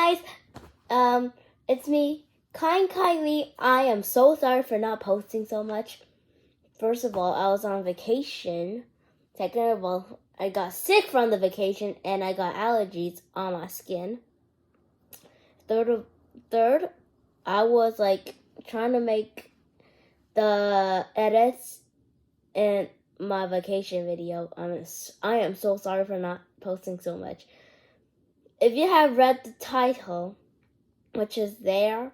guys, it's me, Kylie. I am so sorry for not posting so much. First of all, I was on vacation. Second of all, I got sick from the vacation and I got allergies on my skin. Third, I was trying to make the edits in my vacation video. I am so sorry for not posting so much. If you have read the title, which is there,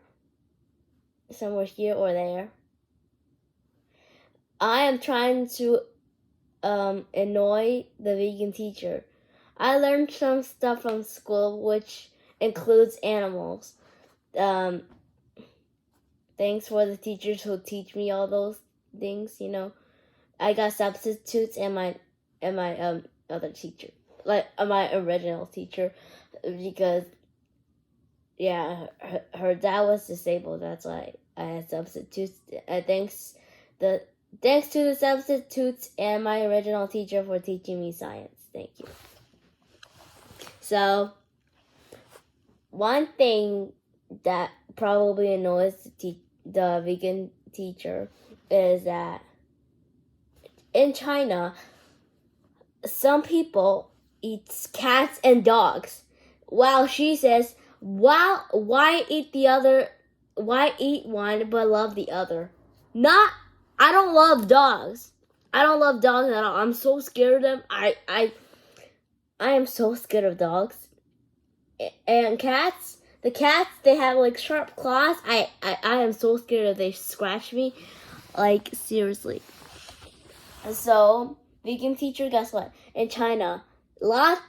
somewhere here or there, I am trying to annoy the vegan teacher. I learned some stuff from school, which includes animals. Thanks for the teachers who teach me all those things. I got substitutes and my other teacher, my original teacher, because her dad was disabled. That's why I had substitutes. Thanks to the substitutes and my original teacher for teaching me science. Thank you. So, one thing that probably annoys the vegan teacher is that in China, some people eat cats and dogs, while she says, why eat one but love the other? I don't love dogs. I don't love dogs at all. I'm so scared of them. I am so scared of dogs. And cats, they have sharp claws. I am so scared that they scratch me. Seriously. So, vegan teacher, guess what? In China, not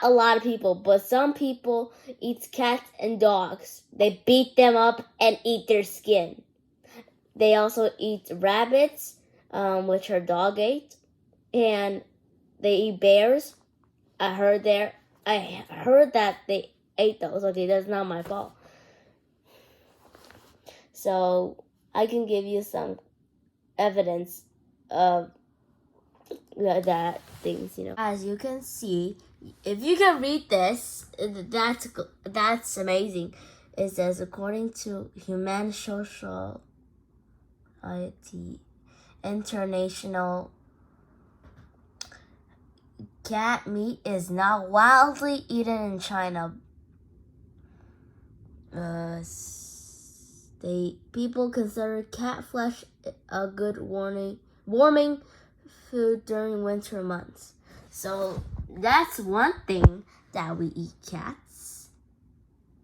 a lot of people, but some people eat cats and dogs. They beat them up and eat their skin. They also eat rabbits, which her dog ate, and they eat bears. I heard that they ate those. Okay, that's not my fault. So I can give you some evidence of that things. As you can see, if you can read this, that's amazing. It says, according to Human Society International, cat meat is not widely eaten in China. People consider cat flesh a good warming food during winter months. So that's one thing that we eat cats.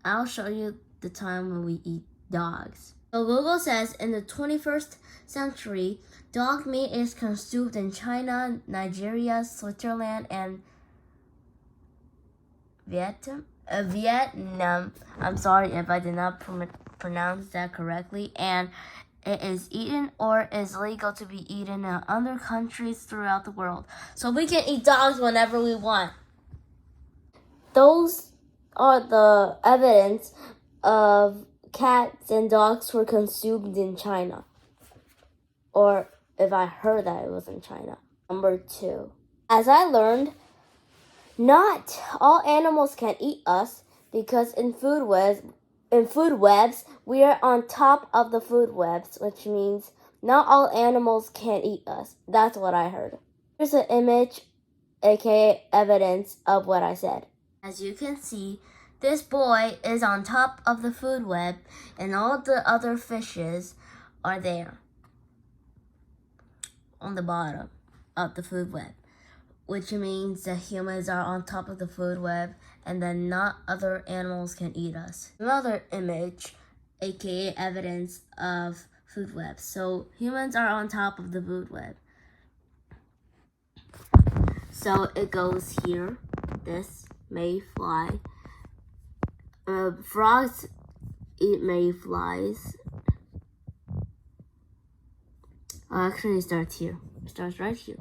I'll show you the time when we eat dogs. So Google says in the 21st century, dog meat is consumed in China, Nigeria, Switzerland, and Vietnam. I'm sorry if I did not pronounce that correctly. And it is eaten or is legal to be eaten in other countries throughout the world. So we can eat dogs whenever we want. Those are the evidence of cats and dogs were consumed in China. Or if I heard that it was in China. Number 2. As I learned, not all animals can eat us because in food webs, we are on top of the food webs, which means not all animals can eat us. That's what I heard. Here's an image, aka evidence of what I said. As you can see, this boy is on top of the food web and all the other fishes are there on the bottom of the food web, which means that humans are on top of the food web and then not other animals can eat us. Another image, aka evidence of food web. So humans are on top of the food web. So it goes here. This mayfly. Frogs eat mayflies. Actually, it starts here. It starts right here.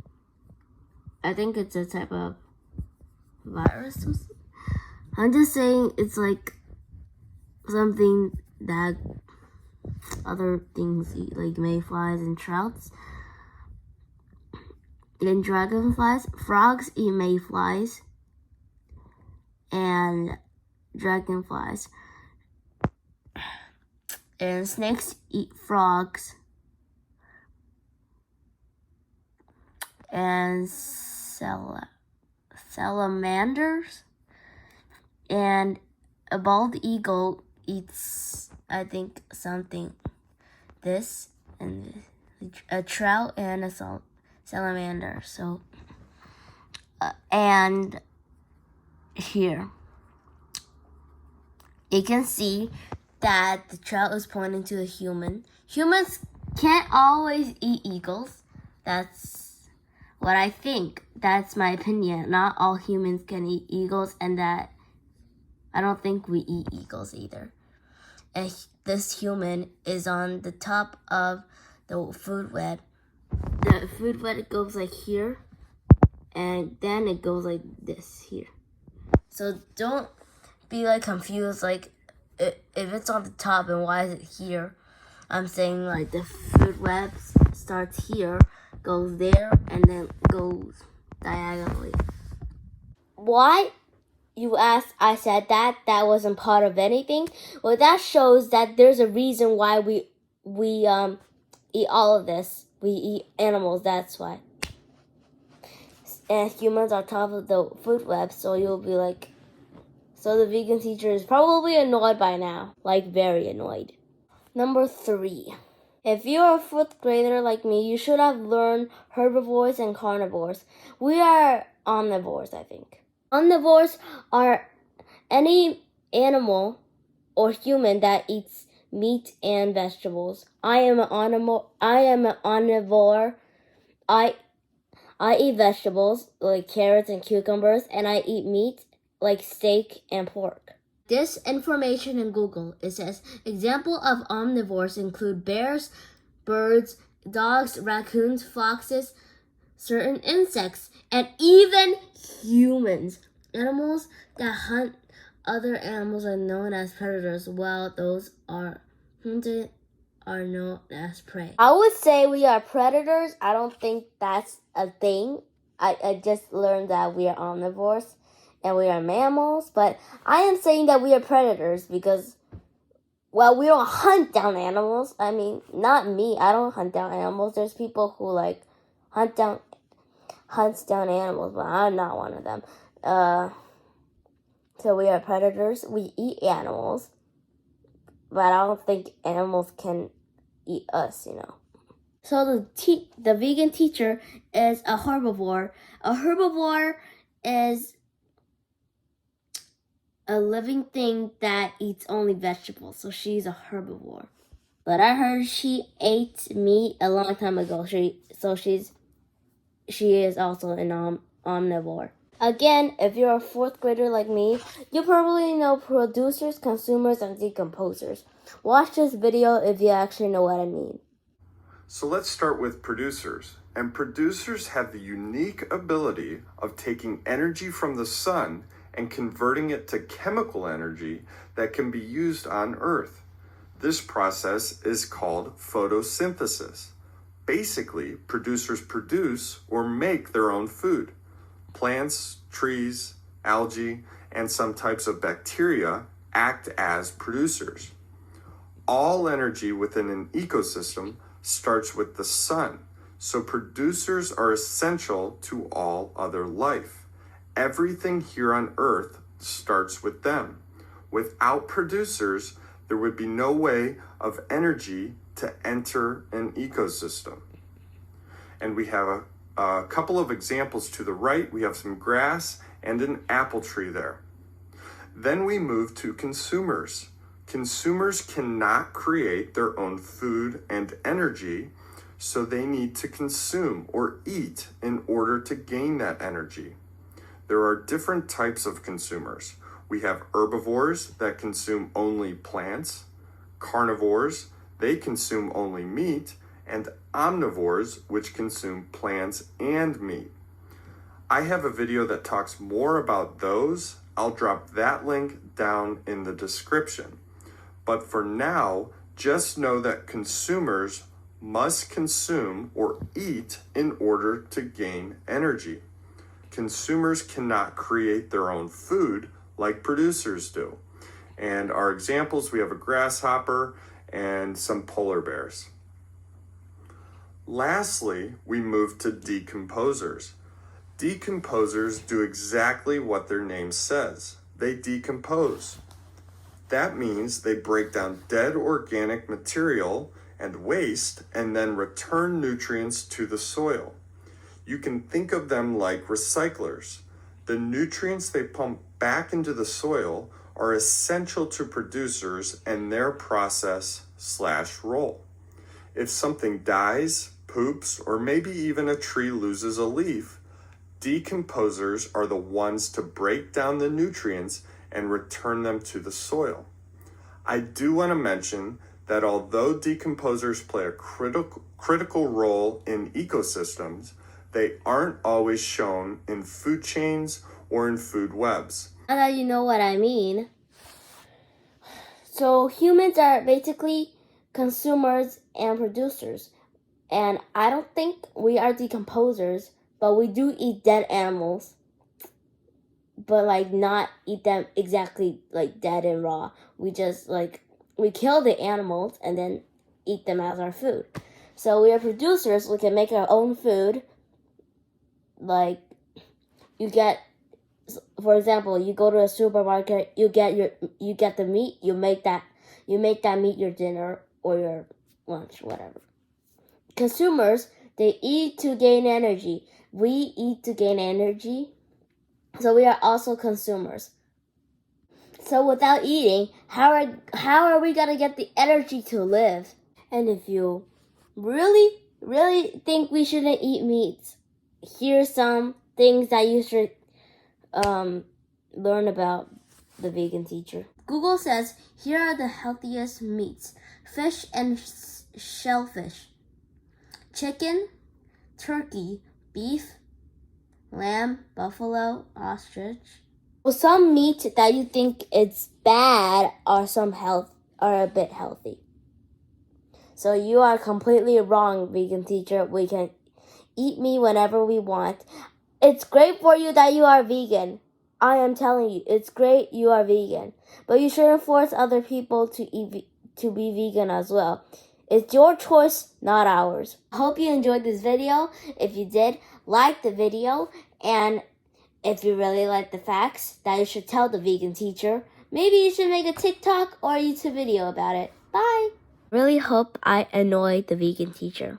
I think it's a type of virus or something. I'm just saying it's something that other things eat, like mayflies and trouts. And dragonflies. Frogs eat mayflies. And dragonflies. And snakes eat frogs. And salamanders. And a bald eagle eats, I think, something. This and a trout and a salamander. So, and here, you can see that the trout is pointing to a human. Humans can't always eat eagles. That's what I think. That's my opinion. Not all humans can eat eagles, and that I don't think we eat eagles either. And this human is on the top of the food web. The food web goes like here, and then it goes like this here. So don't be like confused, like if it's on the top and why is it here? I'm saying like the food web starts here, goes there, and then goes diagonally. Why? You asked, I said that wasn't part of anything. Well, that shows that there's a reason why we eat all of this. We eat animals, that's why. And humans are top of the food web, so you'll be like, so the vegan teacher is probably annoyed by now, like very annoyed. Number 3. If you're a 4th grader like me, you should have learned herbivores and carnivores. We are omnivores, I think. Omnivores are any animal or human that eats meat and vegetables. I am an omnivore. I eat vegetables like carrots and cucumbers, and I eat meat like steak and pork. This information in Google, it says example of omnivores include bears, birds, dogs, raccoons, foxes, certain insects, and even humans. Animals that hunt other animals are known as predators, while those are hunted are known as prey. I would say we are predators. I don't think that's a thing. I just learned that we are omnivores and we are mammals, but I am saying that we are predators because, well, we don't hunt down animals. I mean, not me. I don't hunt down animals. There's people who like hunts down animals, but I'm not one of them. So we are predators. We eat animals, but I don't think animals can eat us, So the vegan teacher is a herbivore. A herbivore is a living thing that eats only vegetables. So she's a herbivore. But I heard she ate meat a long time ago. She is also an omnivore. Again, if you're a 4th grader like me, you probably know producers, consumers, and decomposers. Watch this video if you actually know what I mean. So let's start with producers. And producers have the unique ability of taking energy from the sun and converting it to chemical energy that can be used on Earth. This process is called photosynthesis. Basically, producers produce or make their own food. Plants, trees, algae, and some types of bacteria act as producers. All energy within an ecosystem starts with the sun, so producers are essential to all other life. Everything here on Earth starts with them. Without producers, there would be no way of energy to enter an ecosystem. And we have a couple of examples to the right. We have some grass and an apple tree there. Then we move to consumers. Consumers cannot create their own food and energy, so they need to consume or eat in order to gain that energy. There are different types of consumers. We have herbivores that consume only plants, carnivores, they consume only meat, and omnivores, which consume plants and meat. I have a video that talks more about those. I'll drop that link down in the description. But for now, just know that consumers must consume or eat in order to gain energy. Consumers cannot create their own food like producers do. And our examples, we have a grasshopper and some polar bears. Lastly, we move to decomposers. Decomposers do exactly what their name says. They decompose. That means they break down dead organic material and waste and then return nutrients to the soil. You can think of them like recyclers. The nutrients they pump back into the soil are essential to producers and their process/role. If something dies, poops, or maybe even a tree loses a leaf, decomposers are the ones to break down the nutrients and return them to the soil. I do want to mention that although decomposers play a critical role in ecosystems, they aren't always shown in food chains or in food webs. Now that you know what I mean. So humans are basically consumers and producers. And I don't think we are decomposers, but we do eat dead animals. But like not eat them exactly like dead and raw. We just we kill the animals and then eat them as our food. So we are producers, we can make our own food. Like you get, for example, you go to a supermarket, you get the meat, you make that meat your dinner or your lunch, whatever. Consumers, they eat to gain energy. We eat to gain energy. So we are also consumers. So without eating, how are we gonna get the energy to live? And if you really think we shouldn't eat meats, here's some things that you should learn about the vegan teacher. Google says, here are the healthiest meats: fish and shellfish, chicken, turkey, beef, lamb, buffalo, ostrich. Well, some meat that you think it's bad are a bit healthy. So you are completely wrong, vegan teacher. We can eat meat whenever we want. It's great for you that you are vegan. I am telling you, it's great you are vegan. But you shouldn't force other people to be vegan as well. It's your choice, not ours. I hope you enjoyed this video. If you did, like the video. And if you really like the facts, that you should tell the vegan teacher. Maybe you should make a TikTok or a YouTube video about it. Bye! Really hope I annoy the vegan teacher.